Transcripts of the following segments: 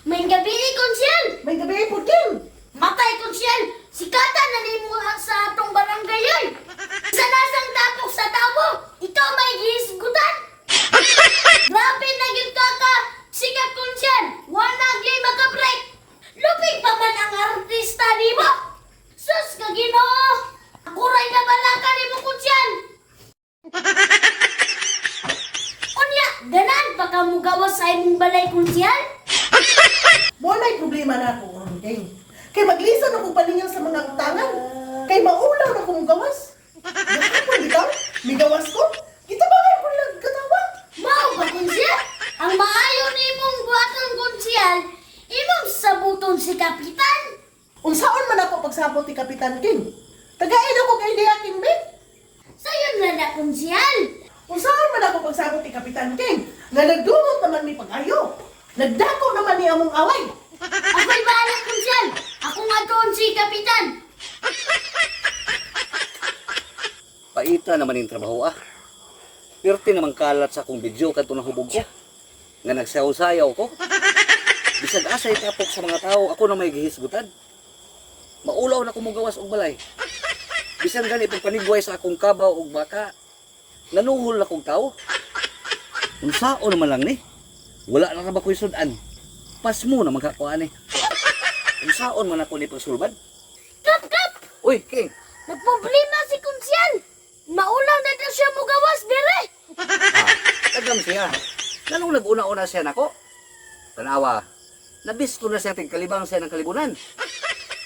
May gabi konsyel. May gabi po din. Matay konsyel. Sikatan na ni mo sa atong barangay yun. Sa nasang tapok sa tabo, ikaw may gihisgutan. Grabe na yun kaka. Sikat konsyel. Wala gay makabreak. Lupig pa man ang artista di mo. Sus ka Ginoo. Akuray na balaka ni mo konsyel. Unya, ganan pa ka mo gawas sa imong balay konsyel? Walay problema na ako, King. Kay maglisan ako paningan sa mga utangan. Kay maulaw na kong gawas. Nakapon ikaw? May gawas ko? Kita ba kayo kung nagkatawa? Mao ba konsyel? Ang maayo ni mong buhatong konsyel, imong sabuton si kapitan. Unsaon man ako pagsabot ni Kapitan King? Tagain ako kay Dia King, Ben. Sayon na na konsyel. Unsaon man ako pagsabot ni Kapitan King? Nga nagdumot naman mi pag-ayo. Nagdako naman ni among away. Ako'y bahala konsyel. Ako nga doon si kapitan. Paita naman yung trabaho ah. Pirti naman kalat sa akong video kanto nahubog ko. Nga nagsayaw-sayaw ko. Bisag asay tapok sa mga tao, ako na may gihisgutan. Maulaw na kumugawas og balay. Bisan gani pag panigway sa akong kabaw og baka, nanuhol na kong tao. Unsao naman lang ni. Wala na ba ko'y sudan? Pas mo na magkakuha ni. Unsaon man ako ni pagsulbad? Kap! Uy, King! Nagproblema si konsyel. Maulaw na daw siya mugawas, bere. Tagam siya. Ganong nag-una-una siya nako. Tanawa, nabisto na siya tigkalibang siya ng kalibunan.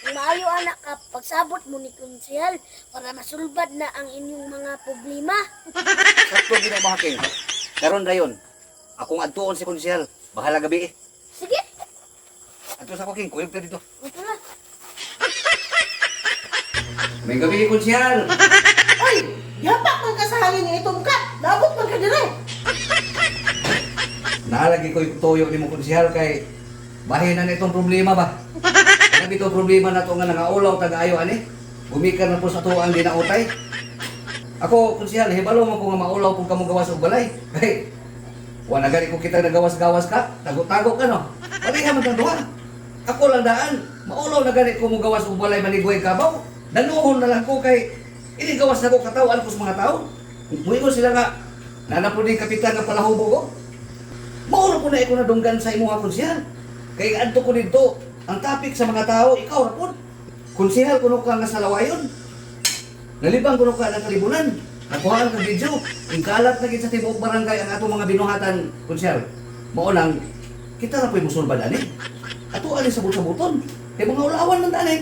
Maayo anak ka, pagsabot mo ni konsyel para masulbad na ang inyong mga problema. Sakto gina mo King. Karon dayon, akong adtuon si konsyel. Bahala gabi eh. Sige, Adto sa ako King, kuyog ka dito. ito na. May gabi konsyel. Oy! Yapak man ka sa hangin ni itong kat. Labot man ka dire. Naalagi ko yung tuyo ni mo konsyel kay bahin na itong problema ba? Ano itong problema na ito nga nangaulaw taga-ayo ani? Bumikan na po sa tuwang dinautay. Ako, konsyel, hibalo mo ko nga maulaw kung kamo gawas og balay. Kay, wala gani ko kita nagawas-gawas ka, tago-tago ka no. Pariha man kang duha. Ako lang daan, maulaw na gani ko mo gawas og balay manigway kabaw. Nanuhon na lang ko kay ini gawas na ko katawan ko sa mga tao. Muingon sila nga, nanapod ni kapitan nga palahubo ko. Mauro po na iko nadunggan sa imo nga konsyel. Kay adto ko dito, ang topic sa mga tao, ikaw ra pod. Konsyel kuno ka nga sa lawayon. Nalibang kuno ka ng kalibunan. Nakuhaan kang video. Ang kalat na gid sa tibuok barangay ang atong mga binuhatan, konsyel. Mao nang kita na po'y musulbad ani. Ato ani sabot-saboton. Kay mga ulawan man ani.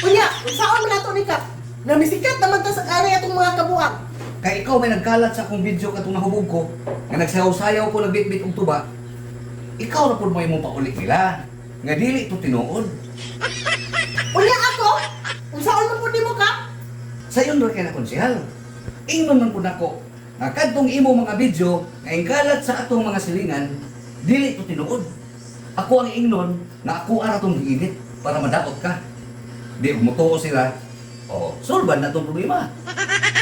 Unya, unsaon man ato ni Kap? Namisikat naman ta sa kare atong mga kabuang. Kay ikaw may nagkalat sa akong video katong nahubog ko, nga nagsayaw-sayaw ko nagbit-bit og tuba. Ikaw na pud mo imong paulit nila. Nga dili to tinuod. Unya ako? Unsaon man pud nimo Kap? Sayon ra kay na konsyal. Ingon man pud ako nga kadtong imo mga video nga ingkalat sa atong mga silingan, dili to tinuod. Ako ang ingnon nga ako ara tong giinit para madaot ka. Di mutuo sila. O, solban na tong problema.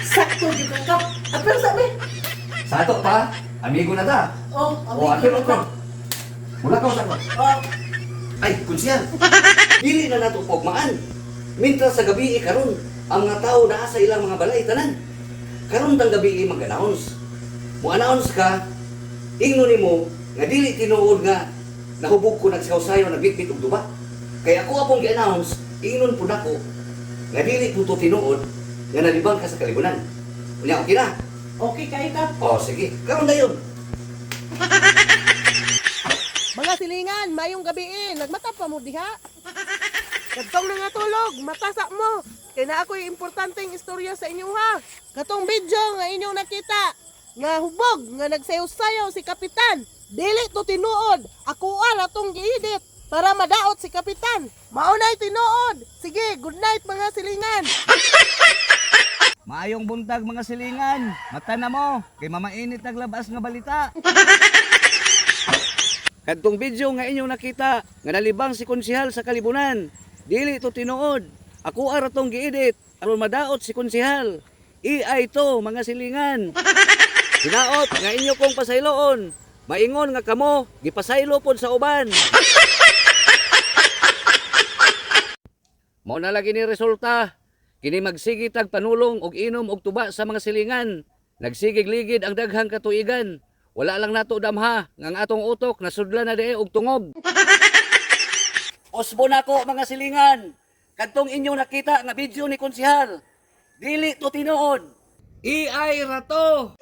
Sakto di ka Kap. Apel sabi. Sa ato pa, amigo na ta. Oh, O, apel ko. Mula ka sa ko. Oh, Ay, konsyal. Dili na nato pogmaan. Mintra sa gabi karon, ang mga tao naa sa ilang mga balay tanan. Karon tang gabi mag-announce. Mo-announce ka, ingno nimo nga dili tinuod nga nahubog ko nagsaw-sayo nagbitbit og duba. Kaya ako apong gi-announce, ingnon pud ako nga dili pud to tinuod nga nalibang ka sa kalibunan. Unya okay na. okay kay Kap. O sige, karon dayon. Mga silingan, mayong gabi nagmata pa mo diha. Kadtong na nga tulog, matasa mo. Kaya na ako'y importanteng istorya sa inyo ha. Katong video nga inyong nakita, nga hubog, nga nagsayaw-sayaw si Kapitan. Dili to tinuod, ako atong giedit para madaot si Kapitan. Maunay tinuod. Sige, good night mga silingan. Maayong buntag mga silingan. Mata na mo, kay mamainit naglabas nga balita. Kadtong video nga inyong nakita, nga nalibang si konsyehal sa kalibunan. Dili to tinuod. Ako ara tong giedit aron madaot si konsyehal. AI to mga silingan. Hinaot nga inyo kong pasayloon. Maingon nga kamo, gipasaylo pod sa uban. Mao na lagi ni resulta. Kini magsigi tag panulong og inom og tuba sa mga silingan. Nagsigig-ligid ang daghang katuigan. Wala lang nato damha nga ang atong utok nasudlan na die og tungob. Osbo nako mga silingan. Kadtong inyong nakita nga video ni konsehal. Dili to tinuod. AI ra to.